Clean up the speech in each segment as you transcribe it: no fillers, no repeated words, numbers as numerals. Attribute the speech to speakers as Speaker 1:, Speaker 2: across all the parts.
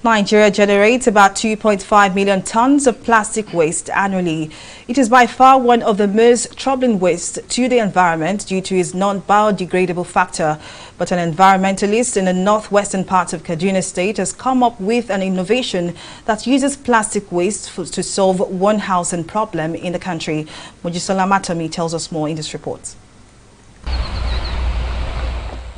Speaker 1: Nigeria generates about 2.5 million tons of plastic waste annually. It is by far one of the most troubling wastes to the environment due to its non-biodegradable factor. But an environmentalist in the northwestern part of Kaduna State has come up with an innovation that uses plastic waste to solve one housing problem in the country. Mojisola Matomi tells us more in this report.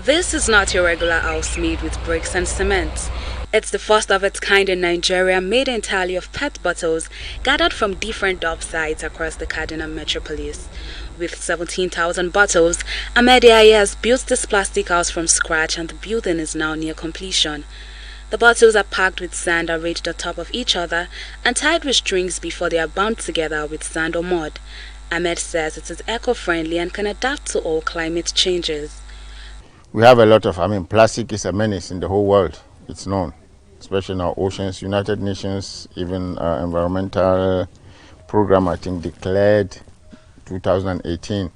Speaker 2: This is not your regular house made with bricks and cement. It's the first of its kind in Nigeria, made entirely of PET bottles gathered from different dump sites across the Kaduna metropolis. With 17,000 bottles, Ahmed has built this plastic house from scratch, and the building is now near completion. The bottles are packed with sand arranged on top of each other and tied with strings before they are bound together with sand or mud. Ahmed says it is eco-friendly and can adapt to all climate changes.
Speaker 3: We have a lot of, plastic is a menace in the whole world. It's known, especially in our oceans. United Nations, even environmental program, I think, declared 2018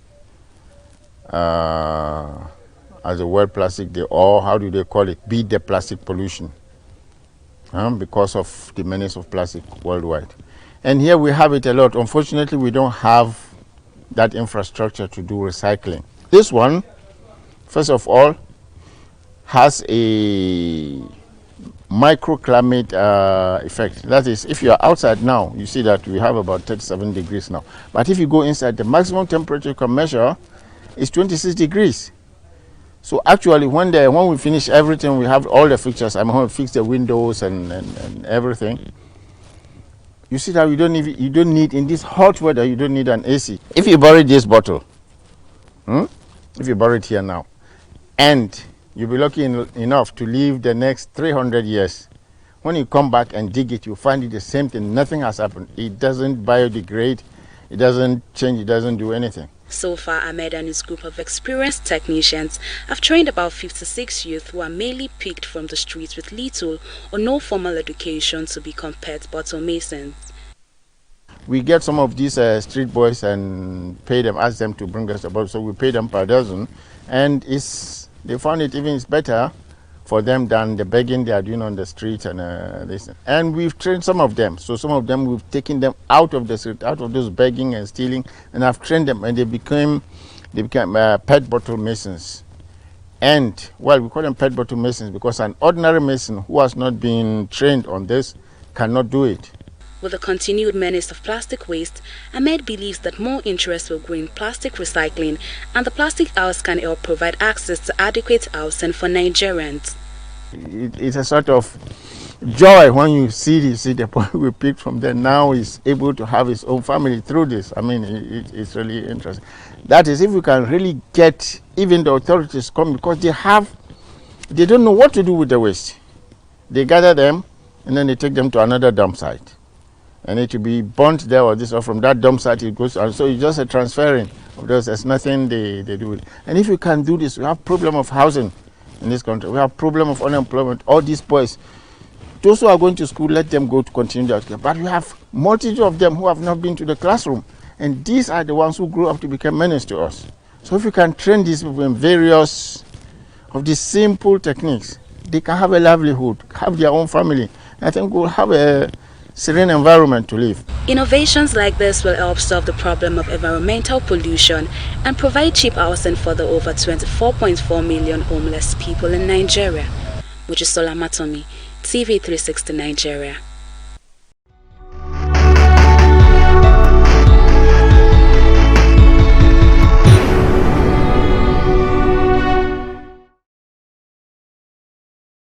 Speaker 3: as a world plastic day, or how do they call it? Beat the plastic pollution, because of the menace of plastic worldwide. And here we have it a lot. Unfortunately, we don't have that infrastructure to do recycling. This one, first of all, has a microclimate effect. That is, if you are outside now, you see that we have about 37 degrees now. But if you go inside, the maximum temperature you can measure is 26 degrees. So actually, when we finish everything, we have all the fixtures. I'm going to fix the windows and everything. You see that you don't need in this hot weather, you don't need an AC. If you bury this bottle, if you bury it here now, and you'll be lucky enough to live the next 300 years. When you come back and dig it, you find it the same thing. Nothing has happened. It doesn't biodegrade. It doesn't change. It doesn't do anything.
Speaker 2: So far, Ahmed and his group of experienced technicians have trained about 56 youth who are mainly picked from the streets with little or no formal education to become PET bottle masons.
Speaker 3: We get some of these street boys and pay them, ask them to bring us the bottle. So we pay them per dozen, and they found it even is better for them than the begging they are doing on the street and this. And we've trained some of them. So some of them, we've taken them out of the street, out of those begging and stealing, and I've trained them, and they became PET bottle masons. And, well, we call them PET bottle masons because an ordinary mason who has not been trained on this cannot do it.
Speaker 2: With the continued menace of plastic waste, Ahmed believes that more interest will grow in plastic recycling, and the plastic house can help provide access to adequate housing for Nigerians.
Speaker 3: It's a sort of joy when you see the point we picked from there. Now he's able to have his own family through this. It's really interesting. That is, if we can really get even the authorities come, because they don't know what to do with the waste. They gather them and then they take them to another dump site. And it will be burnt there or this, or from that dump site it goes on. So it's just a transferring of those. There's nothing they do with it. And if you can do this, we have problem of housing in this country. We have problem of unemployment. All these boys, those who are going to school, let them go to continue their education. But we have multitude of them who have not been to the classroom. And these are the ones who grew up to become menace to us. So if you can train these people in various of these simple techniques, they can have a livelihood, have their own family. I think we'll have a serene environment to live.
Speaker 2: Innovations like this will help solve the problem of environmental pollution and provide cheap housing for the over 24.4 million homeless people in Nigeria. Mojisola Matomi, TV 360 Nigeria.